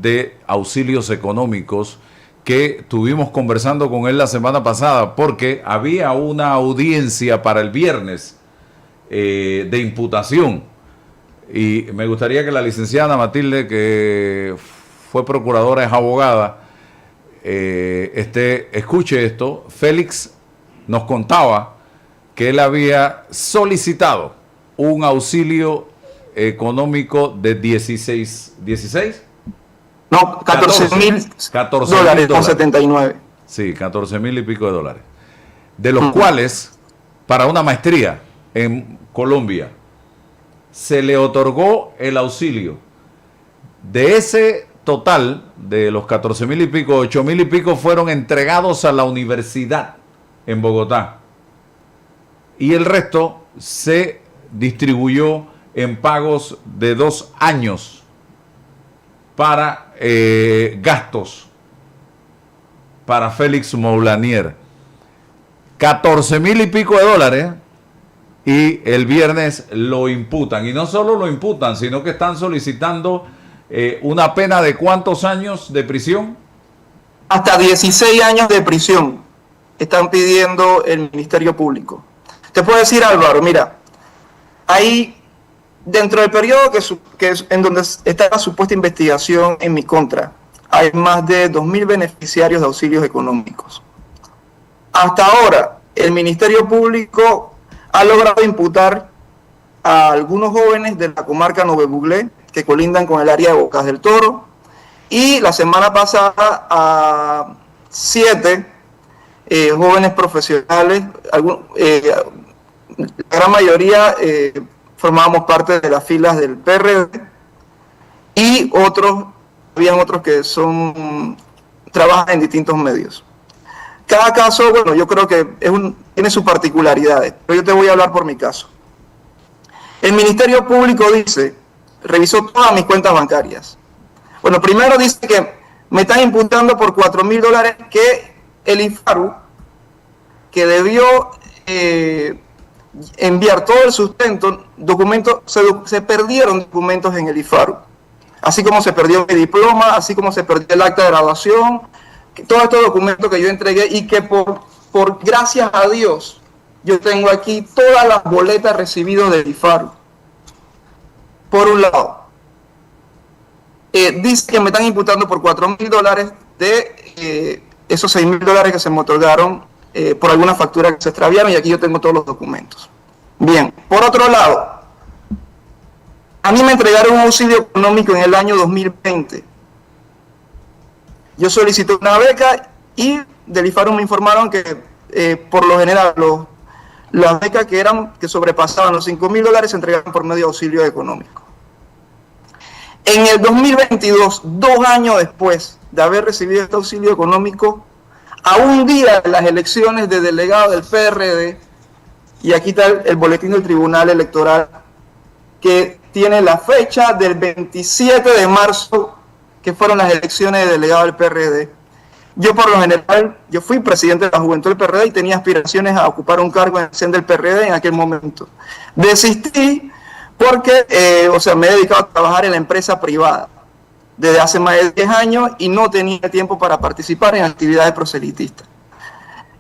de auxilios económicos que estuvimos conversando con él la semana pasada, porque había una audiencia para el viernes de imputación. Y me gustaría que la licenciada Matilde, que fue procuradora, es abogada, escuche esto. Félix nos contaba que él había solicitado un auxilio económico de 16 no, 14.000 dólares con 79. Sí, 14.000 y pico de dólares. De los cuales, para una maestría en Colombia, se le otorgó el auxilio. De ese total, de los 14.000 y pico, 8.000 y pico fueron entregados a la universidad en Bogotá. Y el resto se distribuyó en pagos de 2 años para gastos para Félix Moulanier. 14.000 y pico de dólares, y el viernes lo imputan. Y no solo lo imputan, sino que están solicitando una pena de ¿cuántos años de prisión? Hasta 16 años de prisión están pidiendo el Ministerio Público. Te puedo decir, Álvaro, mira, ahí dentro del periodo en donde está la supuesta investigación en mi contra, hay más de 2.000 beneficiarios de auxilios económicos. Hasta ahora, el Ministerio Público ha logrado imputar a algunos jóvenes de la comarca Nove Buglé, que colindan con el área de Bocas del Toro, y la semana pasada a 7 jóvenes profesionales, la gran mayoría formábamos parte de las filas del PRD, y habían otros que trabajan en distintos medios. Cada caso, bueno, yo creo que tiene sus particularidades, pero yo te voy a hablar por mi caso. El Ministerio Público revisó todas mis cuentas bancarias. Bueno, primero dice que me están imputando por 4.000 dólares que el IFARU, que debió enviar todo el sustento, se perdieron documentos en el IFARU. Así como se perdió mi diploma, así como se perdió el acta de graduación, todos estos documentos que yo entregué, y que por gracias a Dios, yo tengo aquí todas las boletas recibidas del IFARU. Por un lado, dice que me están imputando por 4.000 dólares de esos 6.000 dólares que se me otorgaron por alguna factura que se extraviaron, y aquí yo tengo todos los documentos. Bien, por otro lado, a mí me entregaron un auxilio económico en el año 2020. Yo solicité una beca y del IFARU me informaron que por lo general las becas que sobrepasaban los 5.000 dólares se entregaban por medio de auxilio económico. En el 2022, 2 años después de haber recibido este auxilio económico, a un día de las elecciones de delegado del PRD, y aquí está el boletín del Tribunal Electoral, que tiene la fecha del 27 de marzo, que fueron las elecciones de delegado del PRD. Yo por lo general, yo fui presidente de la Juventud del PRD y tenía aspiraciones a ocupar un cargo en el CEN del PRD en aquel momento. Desistí porque, me he dedicado a trabajar en la empresa privada desde hace más de 10 años y no tenía tiempo para participar en actividades proselitistas.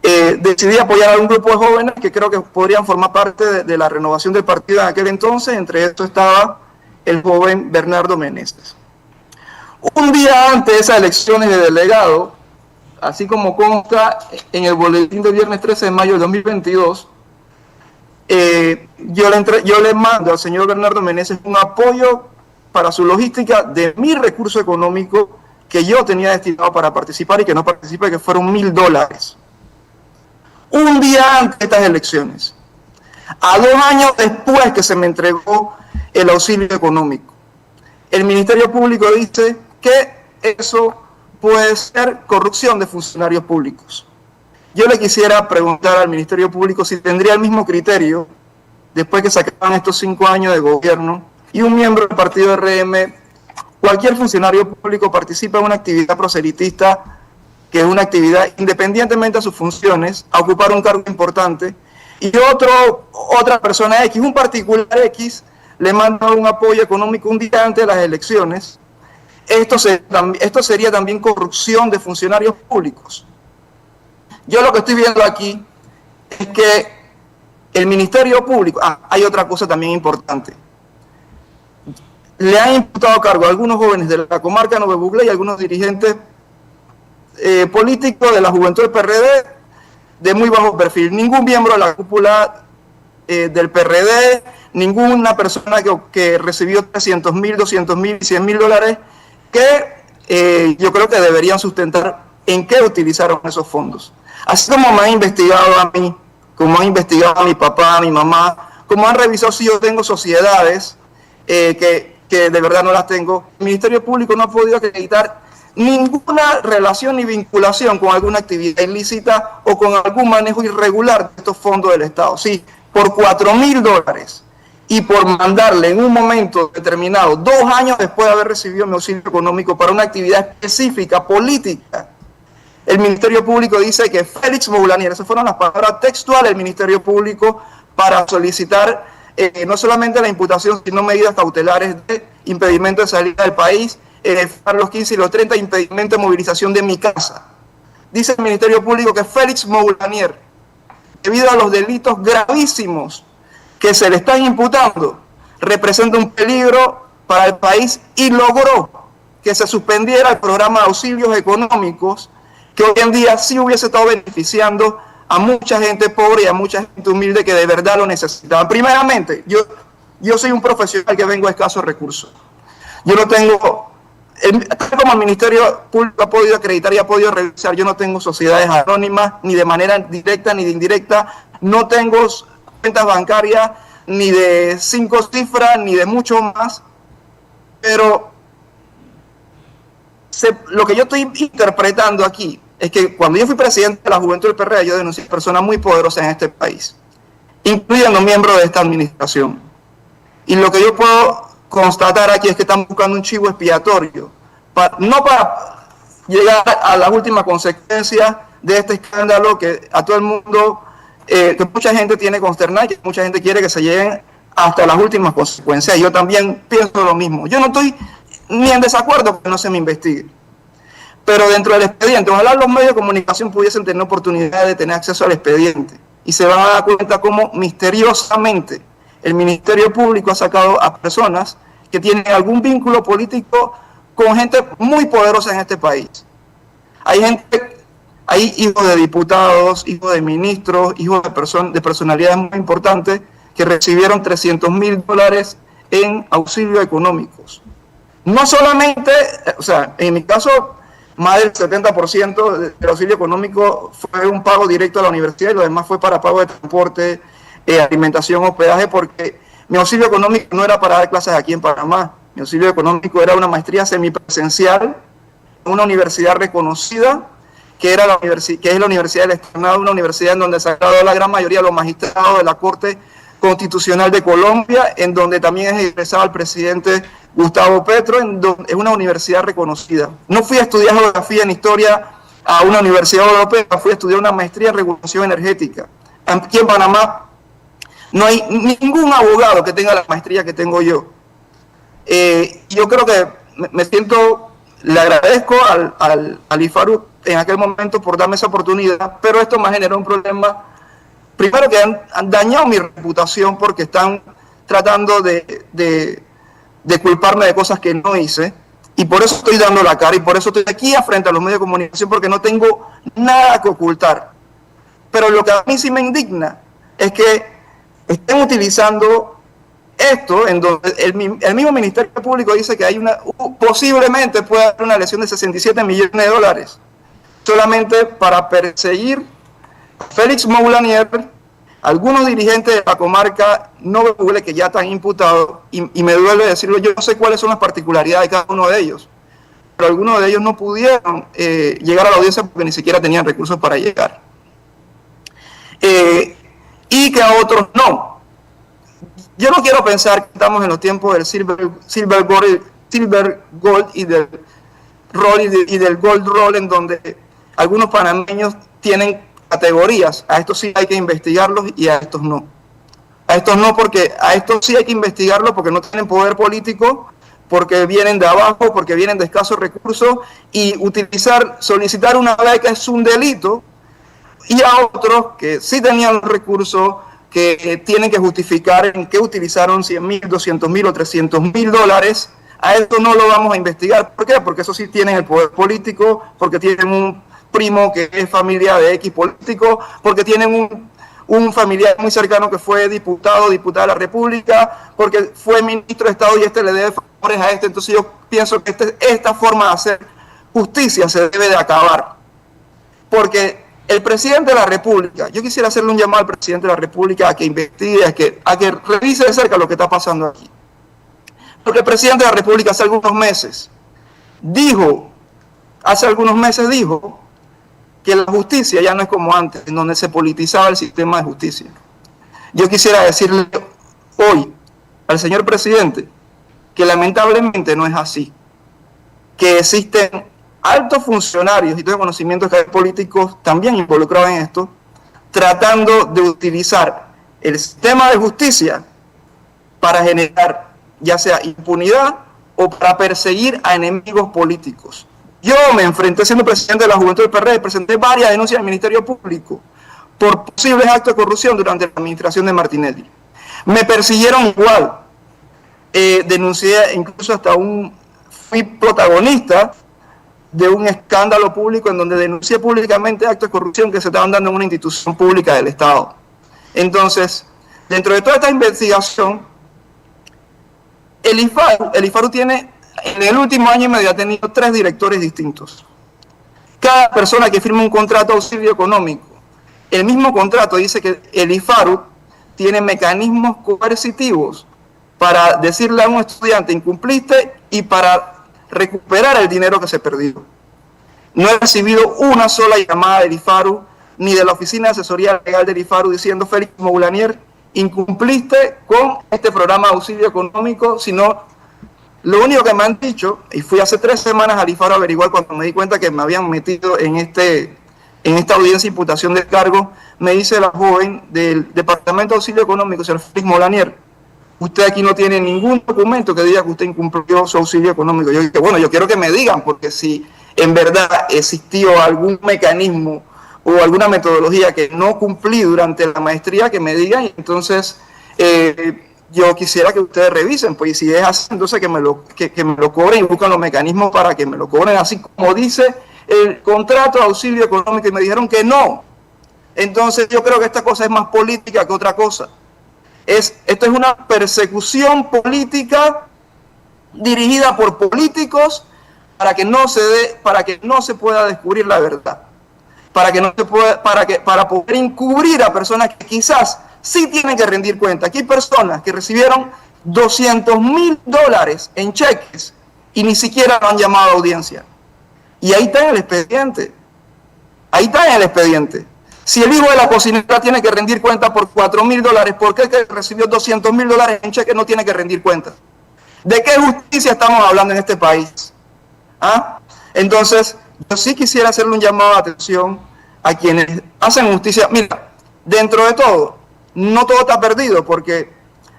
Decidí apoyar a un grupo de jóvenes que creo que podrían formar parte de la renovación del partido en aquel entonces. Entre estos estaba el joven Bernardo Meneses. Un día antes de esas elecciones de delegado, así como consta en el boletín del viernes 13 de mayo de 2022, yo le mando al señor Bernardo Meneses un apoyo para su logística de mi recurso económico que yo tenía destinado para participar y que no participé, que fueron $1.000. Un día antes de estas elecciones, a 2 años después que se me entregó el auxilio económico, el Ministerio Público dice que eso puede ser corrupción de funcionarios públicos. Yo le quisiera preguntar al Ministerio Público si tendría el mismo criterio después que se acaban estos 5 años de gobierno y un miembro del partido RM, cualquier funcionario público participa en una actividad proselitista, que es una actividad independientemente de sus funciones, a ocupar un cargo importante, y otra persona X, un particular X, le manda un apoyo económico un día antes de las elecciones, esto sería también corrupción de funcionarios públicos. Yo lo que estoy viendo aquí es que el Ministerio Público, hay otra cosa también importante, le han imputado cargo a algunos jóvenes de la comarca Nuevo Buglé y a algunos dirigentes políticos de la juventud del PRD de muy bajo perfil. Ningún miembro de la cúpula del PRD, ninguna persona que recibió 300.000, 200.000, 100.000 dólares, que yo creo que deberían sustentar en qué utilizaron esos fondos. Así como me han investigado a mí, como han investigado a mi papá, a mi mamá, como han revisado si yo tengo sociedades que de verdad no las tengo, el Ministerio Público no ha podido acreditar ninguna relación ni vinculación con alguna actividad ilícita o con algún manejo irregular de estos fondos del Estado. Sí, por 4.000 dólares y por mandarle en un momento determinado, 2 años después de haber recibido mi auxilio económico para una actividad específica, política, el Ministerio Público dice que Félix Moulanier, esas fueron las palabras textuales del Ministerio Público para solicitar no solamente la imputación, sino medidas cautelares de impedimento de salida del país, para los 15 y los 30, impedimento de movilización de mi casa. Dice el Ministerio Público que Félix Moulanier, debido a los delitos gravísimos que se le están imputando, representa un peligro para el país y logró que se suspendiera el programa de auxilios económicos que hoy en día sí hubiese estado beneficiando a mucha gente pobre y a mucha gente humilde que de verdad lo necesitaba. Primeramente, yo soy un profesional que vengo a escasos recursos. Yo no tengo, tal como el Ministerio Público ha podido acreditar y ha podido revisar, yo no tengo sociedades anónimas, ni de manera directa ni de indirecta, no tengo cuentas bancarias ni de 5 cifras, ni de mucho más, pero lo que yo estoy interpretando aquí es que cuando yo fui presidente de la Juventud del PRD, yo denuncié personas muy poderosas en este país, incluyendo miembros de esta administración. Y lo que yo puedo constatar aquí es que están buscando un chivo expiatorio, no para llegar a las últimas consecuencias de este escándalo que a todo el mundo, que mucha gente tiene consternada y que mucha gente quiere que se lleguen hasta las últimas consecuencias. Yo también pienso lo mismo. Yo no estoy ni en desacuerdo que no se me investigue, pero dentro del expediente, ojalá los medios de comunicación pudiesen tener oportunidad de tener acceso al expediente y se van a dar cuenta cómo misteriosamente el Ministerio Público ha sacado a personas que tienen algún vínculo político con gente muy poderosa en este país. Hay hijos de diputados, hijos de ministros, hijos de personalidades muy importantes que recibieron 300.000 dólares en auxilios económicos. No solamente, o sea, en mi caso, más del 70% del auxilio económico fue un pago directo a la universidad y lo demás fue para pago de transporte, alimentación, hospedaje, porque mi auxilio económico no era para dar clases aquí en Panamá. Mi auxilio económico era una maestría semipresencial en una universidad reconocida, que es la Universidad del Externado, una universidad en donde se ha graduado la gran mayoría de los magistrados de la Corte Constitucional de Colombia, en donde también es egresado el presidente Gustavo Petro, es una universidad reconocida. No fui a estudiar geografía ni historia a una universidad europea, fui a estudiar una maestría en regulación energética. Aquí en Panamá no hay ningún abogado que tenga la maestría que tengo yo. Yo creo que le agradezco al IFARU en aquel momento por darme esa oportunidad, pero esto me generó un problema. Primero que han dañado mi reputación porque están tratando de culparme de cosas que no hice, y por eso estoy dando la cara y por eso estoy aquí frente a los medios de comunicación, porque no tengo nada que ocultar. Pero lo que a mí sí me indigna es que estén utilizando esto en donde el mismo Ministerio Público dice que hay posiblemente puede haber una lesión de 67 millones de dólares solamente para perseguir a Félix Moulanier, algunos dirigentes de la comarca Nuevo Buglé que ya están imputados, y me duele decirlo, yo no sé cuáles son las particularidades de cada uno de ellos, pero algunos de ellos no pudieron llegar a la audiencia porque ni siquiera tenían recursos para llegar. Y que a otros no. Yo no quiero pensar que estamos en los tiempos del silver gold y del roll y del gold roll, en donde algunos panameños tienen categorías. A estos sí hay que investigarlos y a estos no. A estos no, porque a estos sí hay que investigarlos porque no tienen poder político, porque vienen de abajo, porque vienen de escasos recursos, y solicitar una beca es un delito, y a otros que sí tenían los recursos, que tienen que justificar en qué utilizaron 100.000, 200.000 o 300.000 dólares, a esto no lo vamos a investigar. ¿Por qué? Porque eso sí tienen el poder político, porque tienen un primo que es familia de X político, porque tienen un familiar muy cercano que fue diputada de la República, porque fue ministro de Estado y le debe favores a Entonces yo pienso que esta forma de hacer justicia se debe de acabar. Porque el presidente de la República, yo quisiera hacerle un llamado al presidente de la República a que investigue, a que revise de cerca lo que está pasando aquí. Porque el presidente de la República hace algunos meses dijo que la justicia ya no es como antes, en donde se politizaba el sistema de justicia. Yo quisiera decirle hoy al señor presidente que lamentablemente no es así, que existen altos funcionarios y todo conocimientos que hay políticos también involucrados en esto, tratando de utilizar el sistema de justicia para generar ya sea impunidad o para perseguir a enemigos políticos. Yo me enfrenté, siendo presidente de la Juventud del PRD, presenté varias denuncias al Ministerio Público por posibles actos de corrupción durante la administración de Martinelli. Me persiguieron igual, denuncié, incluso fui protagonista de un escándalo público en donde denuncié públicamente actos de corrupción que se estaban dando en una institución pública del Estado. Entonces, dentro de toda esta investigación, el IFARU tiene, en el último año y medio, ha tenido 3 directores distintos. Cada persona que firma un contrato de auxilio económico, el mismo contrato dice que el IFARU tiene mecanismos coercitivos para decirle a un estudiante incumpliste y para recuperar el dinero que se perdió. No he recibido una sola llamada del IFARU ni de la Oficina de Asesoría Legal del IFARU diciendo Félix Moulanier, incumpliste con este programa de auxilio económico, sino lo único que me han dicho, y fui hace 3 semanas al IFARU a averiguar cuando me di cuenta que me habían metido en esta audiencia de imputación de cargo, me dice la joven del Departamento de Auxilio Económico, señor Félix Moulanier, usted aquí no tiene ningún documento que diga que usted incumplió su auxilio económico. Yo dije, bueno, yo quiero que me digan, porque si en verdad existió algún mecanismo o alguna metodología que no cumplí durante la maestría, que me digan, y entonces yo quisiera que ustedes revisen, pues, y si es así, entonces que me lo cobren y buscan los mecanismos para que me lo cobren, así como dice el contrato de auxilio económico, y me dijeron que no. Entonces yo creo que esta cosa es más política que otra cosa. Esto es una persecución política dirigida por políticos para que no se pueda descubrir la verdad, para poder encubrir a personas que quizás sí tienen que rendir cuenta. Aquí hay personas que recibieron $200.000 en cheques y ni siquiera lo han llamado a audiencia. Y ahí está en el expediente. Si el hijo de la cocinera tiene que rendir cuenta por $4.000, ¿por qué el que recibió $200.000 en cheques no tiene que rendir cuenta? ¿De qué justicia estamos hablando en este país? ¿Ah? Entonces, yo sí quisiera hacerle un llamado de atención a quienes hacen justicia. Mira, dentro de todo, no todo está perdido, porque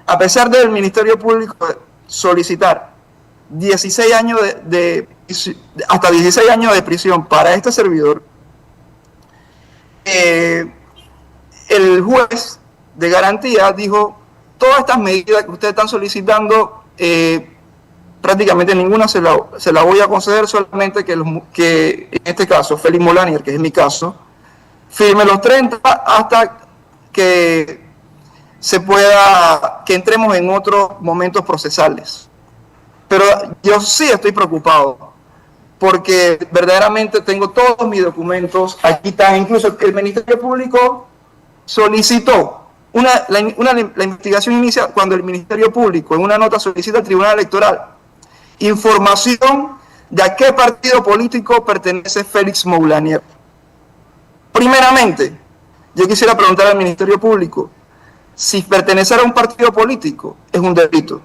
a pesar del Ministerio Público solicitar 16 años hasta 16 años de prisión para este servidor, el juez de garantía dijo, todas estas medidas que ustedes están solicitando, prácticamente ninguna se la voy a conceder, solamente que en este caso, Félix Moulanier, que es mi caso, firme los 30 hasta que que entremos en otros momentos procesales. Pero yo sí estoy preocupado, porque verdaderamente tengo todos mis documentos, aquí está, incluso el Ministerio Público solicitó, la investigación inicia cuando el Ministerio Público en una nota solicita al Tribunal Electoral información de a qué partido político pertenece Félix Moulanier. Primeramente, yo quisiera preguntar al Ministerio Público, si pertenecer a un partido político es un delito.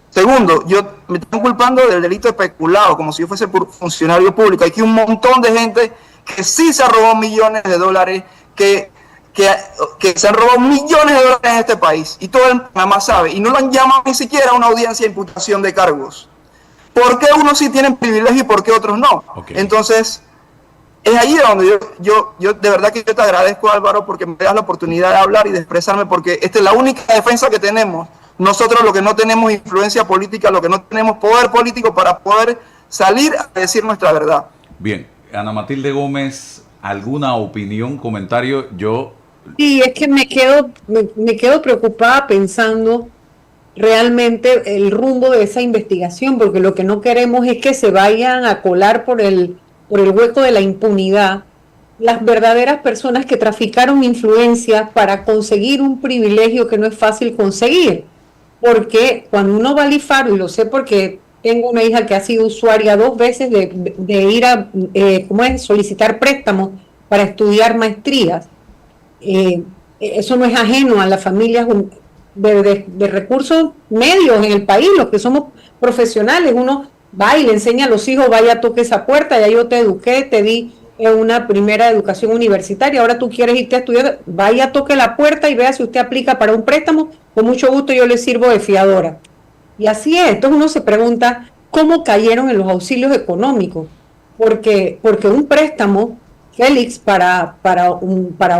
Segundo, me están culpando del delito de peculado, como si yo fuese funcionario público. Hay aquí un montón de gente que sí se ha robado millones de dólares, que se han robado millones de dólares en este país, y todo el Panamá sabe, y no lo han llamado ni siquiera a una audiencia de imputación de cargos. ¿Por qué unos sí tienen privilegio y por qué otros no? Okay. Entonces, es ahí donde yo de verdad que yo te agradezco, Álvaro, porque me das la oportunidad de hablar y de expresarme, porque esta es la única defensa que tenemos. Nosotros lo que no tenemos influencia política, lo que no tenemos poder político para poder salir a decir nuestra verdad. Bien, Ana Matilde Gómez, ¿alguna opinión, comentario? Sí, es que me quedo preocupada pensando realmente el rumbo de esa investigación, porque lo que no queremos es que se vayan a colar por el hueco de la impunidad las verdaderas personas que traficaron influencia para conseguir un privilegio que no es fácil conseguir. Porque cuando uno va al IFARU, y lo sé porque tengo una hija que ha sido usuaria 2 veces de ir a solicitar préstamos para estudiar maestrías, eso no es ajeno a las familias de recursos medios en el país, los que somos profesionales. Uno va y le enseña a los hijos, vaya, toque esa puerta, ya yo te eduqué, te di una primera educación universitaria, ahora tú quieres irte a estudiar, vaya, toque la puerta y vea si usted aplica para un préstamo, con mucho gusto yo le sirvo de fiadora. Y así es. Entonces uno se pregunta cómo cayeron en los auxilios económicos, porque un préstamo, Félix, para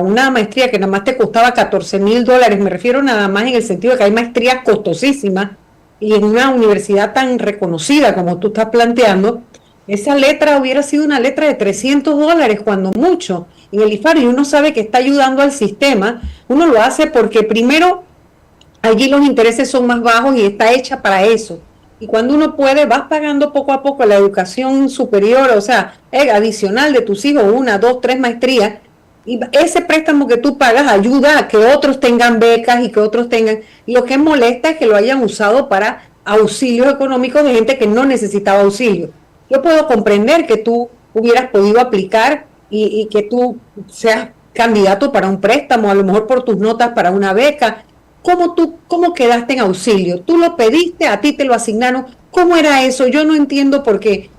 una maestría que nada más te costaba $14,000, me refiero nada más en el sentido de que hay maestrías costosísimas, y en una universidad tan reconocida como tú estás planteando, esa letra hubiera sido una letra de $300 cuando mucho en el IFARU, y uno sabe que está ayudando al sistema. Uno lo hace porque primero allí los intereses son más bajos y está hecha para eso. Y cuando uno puede, vas pagando poco a poco la educación superior, o sea, adicional de tus hijos, 1, 2, 3 maestrías, y ese préstamo que tú pagas ayuda a que otros tengan becas y que otros tengan. Y lo que molesta es que lo hayan usado para auxilios económicos de gente que no necesitaba auxilio. Yo puedo comprender que tú hubieras podido aplicar y que tú seas candidato para un préstamo, a lo mejor por tus notas para una beca. ¿Cómo quedaste en auxilio? ¿Tú lo pediste? ¿A ti te lo asignaron? ¿Cómo era eso? Yo no entiendo por qué.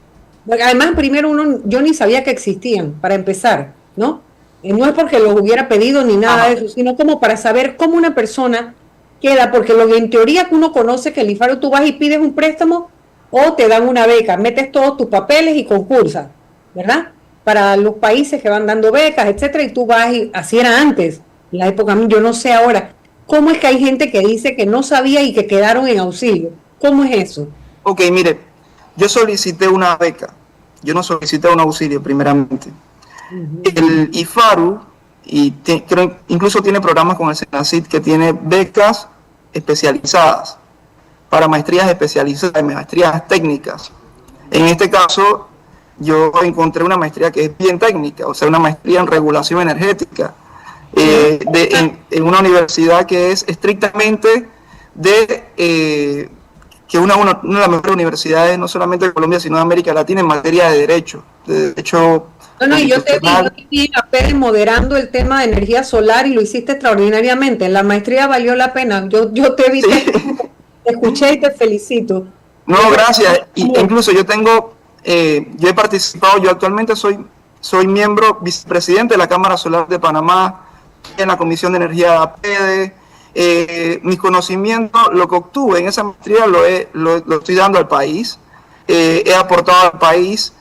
Además, primero yo ni sabía que existían, para empezar, ¿no? No es porque los hubiera pedido ni nada de eso, sino como para saber cómo una persona queda, porque lo que en teoría que uno conoce que el IFARU, tú vas y pides un préstamo o te dan una beca, metes todos tus papeles y concursas, ¿verdad? Para los países que van dando becas, etcétera, y tú vas y así era antes, en la época, yo no sé ahora. ¿Cómo es que hay gente que dice que no sabía y que quedaron en auxilio? ¿Cómo es eso? Ok, mire, yo solicité una beca, yo no solicité un auxilio primeramente. El IFARU, creo, incluso tiene programas con el SENACID que tiene becas especializadas, para maestrías especializadas, maestrías técnicas. En este caso, yo encontré una maestría que es bien técnica, o sea, una maestría en regulación energética, en una universidad que es estrictamente que una de las mejores universidades, no solamente de Colombia, sino de América Latina, en materia de derecho. No, y yo te vi a Pérez moderando el tema de energía solar y lo hiciste extraordinariamente. La maestría valió la pena. Yo te vi, sí. Te escuché y te felicito. No, gracias. Incluso yo he participado, yo actualmente soy miembro, vicepresidente de la Cámara Solar de Panamá, en la Comisión de Energía de APEDE. Mis conocimientos, lo que obtuve en esa maestría lo estoy dando al país. He aportado al país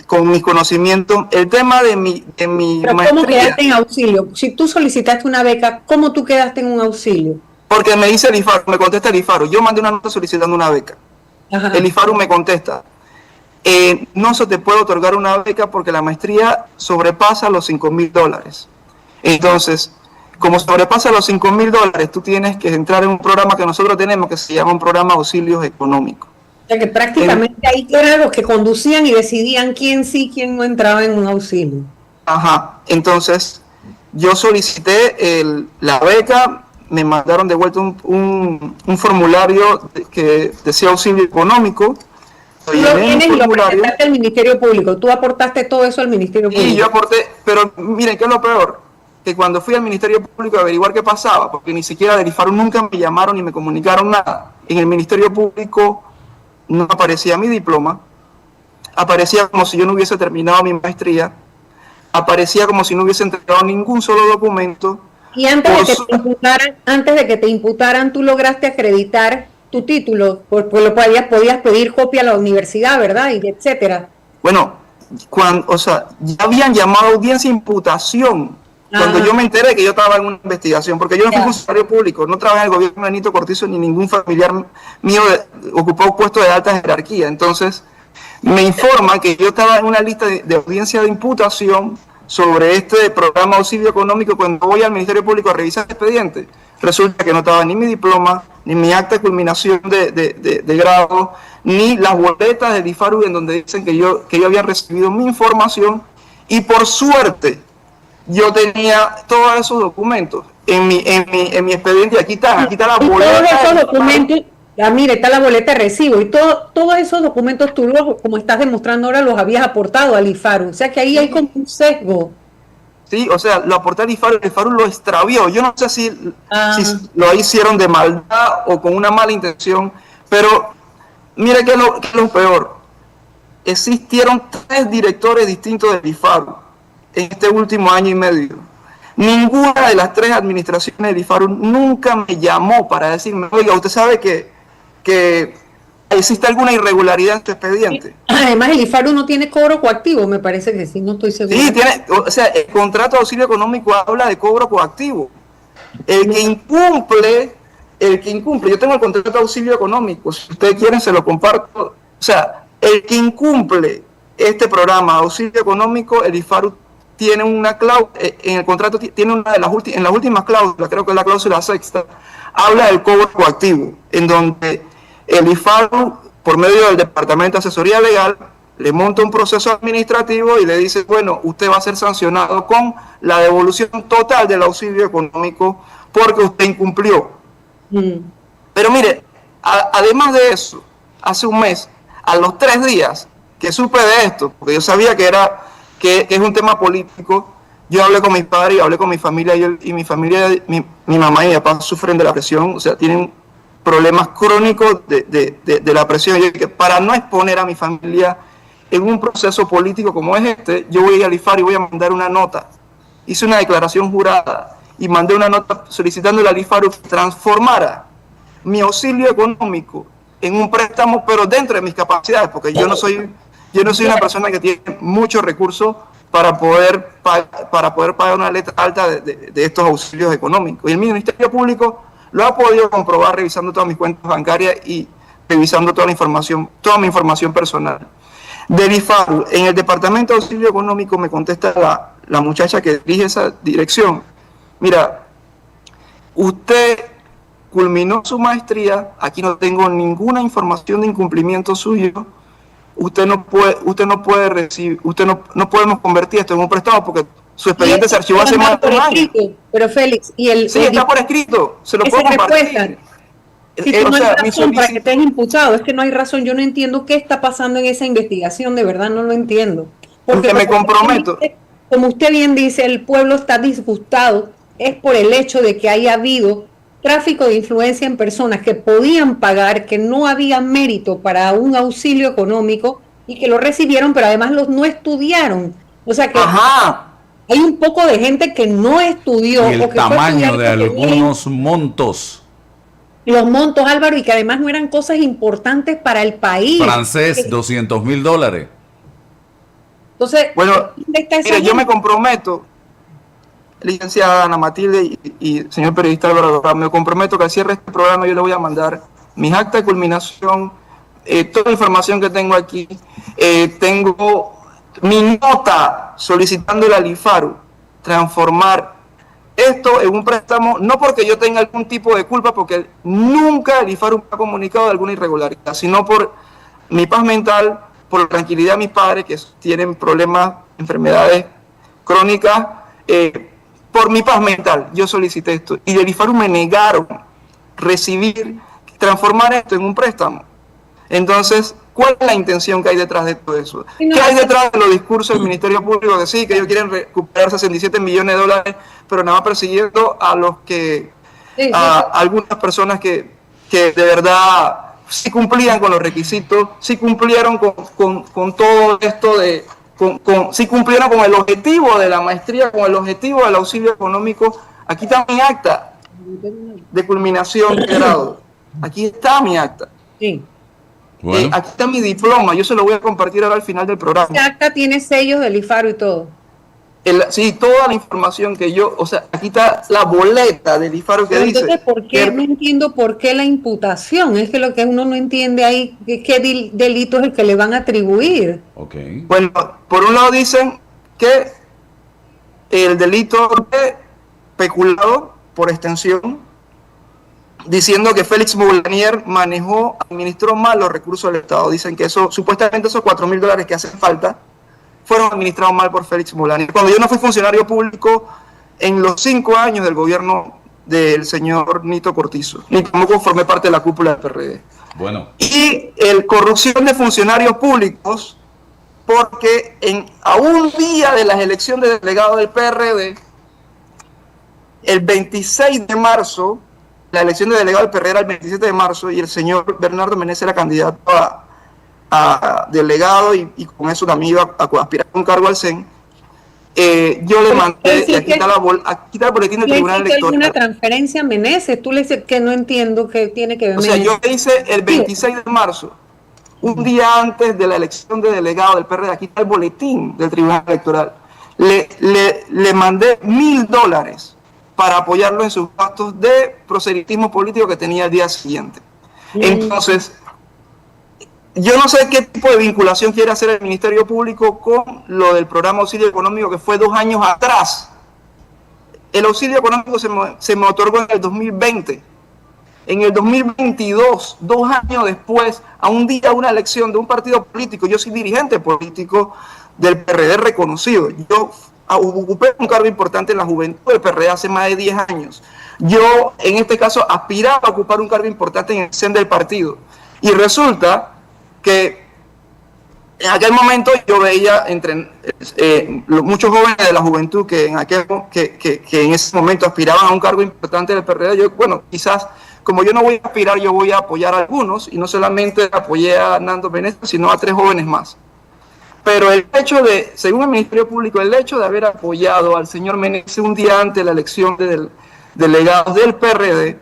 con mis conocimientos. El tema de mi Pero maestría. ¿cómo quedaste en auxilio? Si tú solicitaste una beca, ¿cómo tú quedaste en un auxilio? Porque me dice el IFARU, me contesta el IFARU. Yo mandé una nota solicitando una beca. Ajá. El IFARU me contesta. No se te puede otorgar una beca porque la maestría sobrepasa los $5,000. Entonces, como sobrepasa los $5,000, tú tienes que entrar en un programa que nosotros tenemos que se llama un programa de auxilios económicos. O sea que prácticamente ahí eran los que conducían y decidían quién sí, quién no entraba en un auxilio. Ajá. Entonces, yo solicité la beca, me mandaron de vuelta un formulario que decía auxilio económico. Tú lo tienes y lo presentaste al Ministerio Público. Tú aportaste todo eso al Ministerio Público. Sí, yo aporté, pero miren, ¿qué es lo peor? Que cuando fui al Ministerio Público a averiguar qué pasaba, porque ni siquiera del IFARU nunca me llamaron ni me comunicaron nada, en el Ministerio Público no aparecía mi diploma, aparecía como si yo no hubiese terminado mi maestría, aparecía como si no hubiese entregado ningún solo documento. Y antes de que te imputaran, tú lograste acreditar tu título, pues podías pedir copia a la universidad, ¿verdad? Y etcétera. Bueno, o sea, ya habían llamado a audiencia de imputación cuando yo me enteré que yo estaba en una investigación, porque yo no fui funcionario público, no trabajé en el gobierno de Benito Cortizo, ni ningún familiar mío ocupó puestos de alta jerarquía. Entonces, me informa que yo estaba en una lista de audiencia de imputación sobre este programa de auxilio económico. Cuando voy al Ministerio Público a revisar el expediente, resulta que no estaba ni mi diploma, ni mi acta de culminación de grado, ni las boletas del IFARU en donde dicen que yo había recibido mi información. Y por suerte, yo tenía todos esos documentos en mi expediente. Aquí está la boleta. Todos esos documentos, mire, está la boleta de recibo, y todos esos documentos tú, como estás demostrando ahora, los habías aportado al IFARU. O sea que ahí hay como un sesgo. Sí, o sea, lo aporté al IFARU, el IFARU lo extravió. Yo no sé si lo hicieron de maldad o con una mala intención, pero mire que es lo peor. Existieron 3 directores distintos del IFARU en este último año y medio. Ninguna de las 3 administraciones del IFARU nunca me llamó para decirme, oiga, usted sabe que existe alguna irregularidad en tu expediente. Además, el IFARU no tiene cobro coactivo, me parece que sí, no estoy seguro. Sí, tiene, o sea, el contrato de auxilio económico habla de cobro coactivo. El que incumple, yo tengo el contrato de auxilio económico, si ustedes quieren se lo comparto. O sea, el que incumple este programa de auxilio económico, el IFARU tiene una cláusula, en el contrato tiene una de en las últimas cláusulas, creo que es la cláusula 6ª, habla del cobro coactivo, en donde el IFARU, por medio del Departamento de Asesoría Legal, le monta un proceso administrativo y le dice, bueno, usted va a ser sancionado con la devolución total del auxilio económico porque usted incumplió. Pero mire, además de eso, hace un mes, a los 3 días que supe de esto, porque yo sabía que es un tema político, yo hablé con mis padres, hablé con mi familia, y mi familia, mi mamá y mi papá sufren de la presión, o sea, tienen problemas crónicos de la presión. Yo dije, para no exponer a mi familia en un proceso político como es este, yo voy a ir al IFARU y voy a mandar una nota. Hice una declaración jurada y mandé una nota solicitando al IFARU que transformara mi auxilio económico en un préstamo, pero dentro de mis capacidades, porque yo no soy una persona que tiene muchos recursos para poder pagar una letra alta de estos auxilios económicos. Y el Ministerio Público lo ha podido comprobar revisando todas mis cuentas bancarias y revisando toda mi información personal. Del IFARU, en el Departamento de Auxilio Económico, me contesta la muchacha que dirige esa dirección: mira, usted culminó su maestría, aquí no tengo ninguna información de incumplimiento suyo, usted no podemos convertir esto en un prestamo porque su expediente se archivó hace más de un año. Pero Félix, sí, está por escrito, se lo puedo compartir. Si tú no hay razón para que estés imputado, es que no hay razón. Yo no entiendo qué está pasando en esa investigación, de verdad no lo entiendo. Porque me comprometo. Como usted bien dice, el pueblo está disgustado, es por el hecho de que haya habido tráfico de influencia en personas que podían pagar, que no había mérito para un auxilio económico y que lo recibieron, pero además no estudiaron. O sea que hay un poco de gente que no estudió. Y el tamaño de algunos montos. Los montos, Álvaro, y que además no eran cosas importantes para el país. Francés, $200,000. Entonces, bueno, mire, yo me comprometo, licenciada Ana Matilde y señor periodista Álvaro, me comprometo que al cierre de este programa yo le voy a mandar mis actas de culminación, toda la información que tengo aquí. Tengo mi nota solicitándole al IFARU transformar esto en un préstamo, no porque yo tenga algún tipo de culpa, porque nunca el IFARU me ha comunicado de alguna irregularidad, sino por mi paz mental, por la tranquilidad de mis padres que tienen problemas, enfermedades crónicas, por mi paz mental, yo solicité esto. Y del IFARU me negaron transformar esto en un préstamo. Entonces, ¿cuál es la intención que hay detrás de todo eso? ¿Qué hay detrás de los discursos del Ministerio Público que sí, que ellos quieren recuperar 67 millones de dólares, pero nada más persiguiendo a los que, algunas personas que de verdad sí cumplían con los requisitos, sí cumplieron con todo esto sí cumplieron con el objetivo de la maestría, con el objetivo del auxilio económico? Aquí está mi acta de culminación de grado. Aquí está mi acta. Sí. Bueno, Aquí está mi diploma. Yo se lo voy a compartir ahora al final del programa. Esta acta tiene sellos del IFARO y todo. Sí, toda la información que yo, o sea, aquí está la boleta del IFARO que Pero dice. entonces, ¿por qué? No entiendo por qué la imputación. Es que lo que uno no entiende ahí, qué delito es el que le van a atribuir. ok. Bueno, por un lado dicen que el delito de peculado, por extensión, diciendo que Félix Boulanier administró mal los recursos del Estado. Dicen que eso, supuestamente esos $4.000 que hacen falta, fueron administrados mal por Félix Boulanier. Cuando yo no fui funcionario público en los 5 años del gobierno del señor Nito Cortizo, ni tampoco formé parte de la cúpula del PRD. Bueno, Y el corrupción de funcionarios públicos, porque a un día de las elecciones de delegados del PRD, el 26 de marzo, la elección de delegado del PRD era el 27 de marzo, y el señor Bernardo Meneses era candidato a delegado, y con eso también iba a aspirar a un cargo al CEN. Yo le mandé, y aquí está el boletín del Tribunal Electoral. ¿Alguna transferencia a Meneses? Tú le dices que no entiendo qué tiene que ver. O sea, yo le hice el 26 de marzo, un día antes de la elección de delegado del PRD. Aquí está el boletín del Tribunal Electoral. Le mandé $1.000 para apoyarlo en sus gastos de proselitismo político que tenía el día siguiente. Entonces, yo no sé qué tipo de vinculación quiere hacer el Ministerio Público con lo del programa auxilio económico que fue 2 años atrás. El auxilio económico se me otorgó en el 2020. En el 2022, 2 años después, a un día de una elección de un partido político, yo soy dirigente político del PRD reconocido. Yo ocupé un cargo importante en la juventud del PRD hace más de 10 años. Yo, en este caso, aspiraba a ocupar un cargo importante en el CEN del partido. Y resulta que en aquel momento yo veía entre muchos jóvenes de la juventud que en ese momento aspiraban a un cargo importante del PRD. Yo, bueno, quizás como yo no voy a aspirar, yo voy a apoyar a algunos, y no solamente apoyé a Nando Meneses, sino a 3 jóvenes más. Pero el hecho de, según el Ministerio Público, el hecho de haber apoyado al señor Meneses un día antes de la elección de delegados del PRD,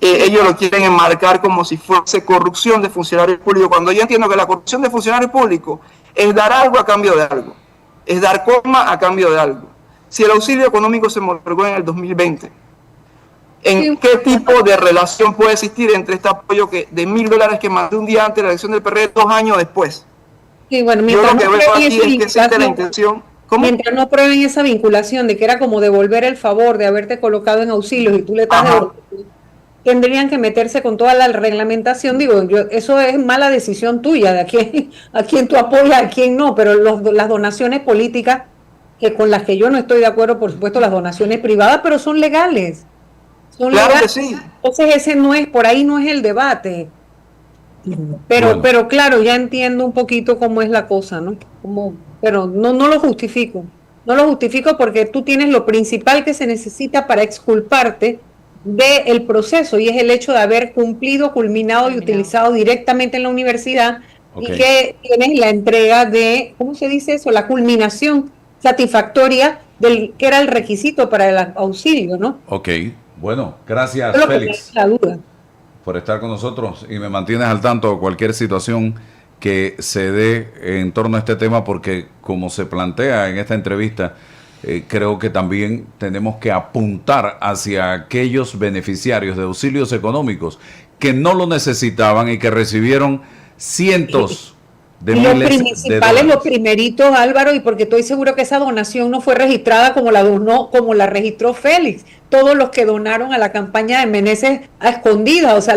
ellos lo quieren enmarcar como si fuese corrupción de funcionarios públicos, cuando yo entiendo que la corrupción de funcionarios públicos es dar algo a cambio de algo, es dar coma a cambio de algo. Si el auxilio económico se me otorgó en el 2020, ¿en qué tipo de relación puede existir entre este apoyo de $1.000 que mandé un día antes de la elección del PRD 2 años después? Sí, bueno, Yo lo que veo aquí es que existe la intención. ¿Cómo? Mientras no prueben esa vinculación de que era como devolver el favor de haberte colocado en auxilios y tú le estás devolviendo, tendrían que meterse con toda la reglamentación. Digo, eso es mala decisión tuya, de a quién tú apoyas, a quién no, pero las donaciones políticas, que con las que yo no estoy de acuerdo, por supuesto, las donaciones privadas, pero son legales. Son Claro legales. que sí. Entonces ese no es, por ahí no es el debate. Bueno. Pero claro, ya entiendo un poquito cómo es la cosa, ¿no? Pero no lo justifico. No lo justifico porque tú tienes lo principal que se necesita para exculparte del proceso, y es el hecho de haber cumplido, culminado y utilizado directamente en la universidad, y que tienes la entrega de, ¿cómo se dice eso? La culminación satisfactoria del que era el requisito para el auxilio, ¿no? Ok, bueno, gracias, Solo Félix, la duda, por estar con nosotros, y me mantienes al tanto de cualquier situación que se dé en torno a este tema, porque como se plantea en esta entrevista, creo que también tenemos que apuntar hacia aquellos beneficiarios de auxilios económicos que no lo necesitaban y que recibieron cientos de miles de dólares. Los principales, los primeritos, Álvaro, y porque estoy seguro que esa donación no fue registrada como la registró Félix. Todos los que donaron a la campaña de Meneses a escondidas, o sea,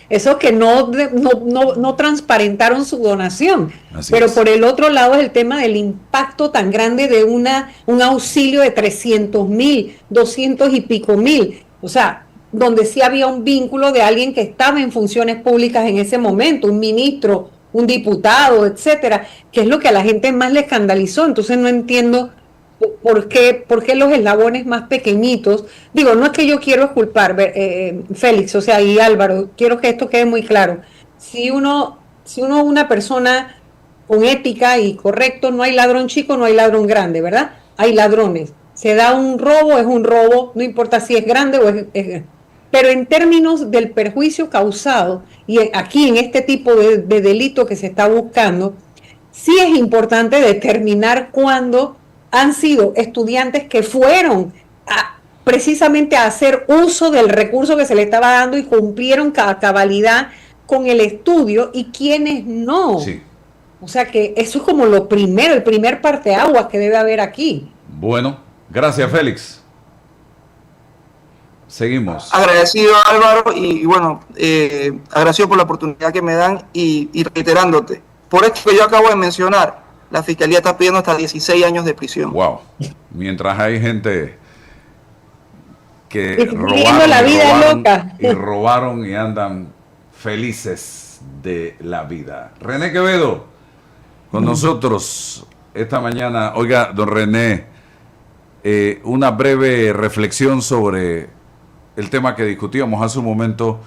esos que no transparentaron su donación. Así Pero es. por el otro lado es el tema del impacto tan grande de un auxilio de 300,000, 200 y pico mil. O sea, donde sí había un vínculo de alguien que estaba en funciones públicas en ese momento, un ministro, un diputado, etcétera, que es lo que a la gente más le escandalizó. Entonces no entiendo por qué los eslabones más pequeñitos, digo, no es que yo quiero exculpar, Félix, o sea, y Álvaro, quiero que esto quede muy claro. Si uno es una persona con ética y correcto, no hay ladrón chico, no hay ladrón grande, ¿verdad? Hay ladrones. Se da un robo, es un robo, no importa si es grande o es pero en términos del perjuicio causado, y aquí en este tipo de delito que se está buscando, sí es importante determinar cuándo han sido estudiantes que fueron precisamente a hacer uso del recurso que se le estaba dando y cumplieron a cabalidad con el estudio y quienes no. Sí. O sea que eso es como lo primero, el primer parteaguas que debe haber aquí. Bueno, gracias Félix. Seguimos. Agradecido, Álvaro, y bueno, agradecido por la oportunidad que me dan y reiterándote, por esto que yo acabo de mencionar, la Fiscalía está pidiendo hasta 16 años de prisión. Wow. Mientras hay gente que Viviendo la vida loca. robaron y andan felices de la vida. René Quevedo, con nosotros esta mañana. Oiga, don René, una breve reflexión sobre el tema que discutíamos hace un momento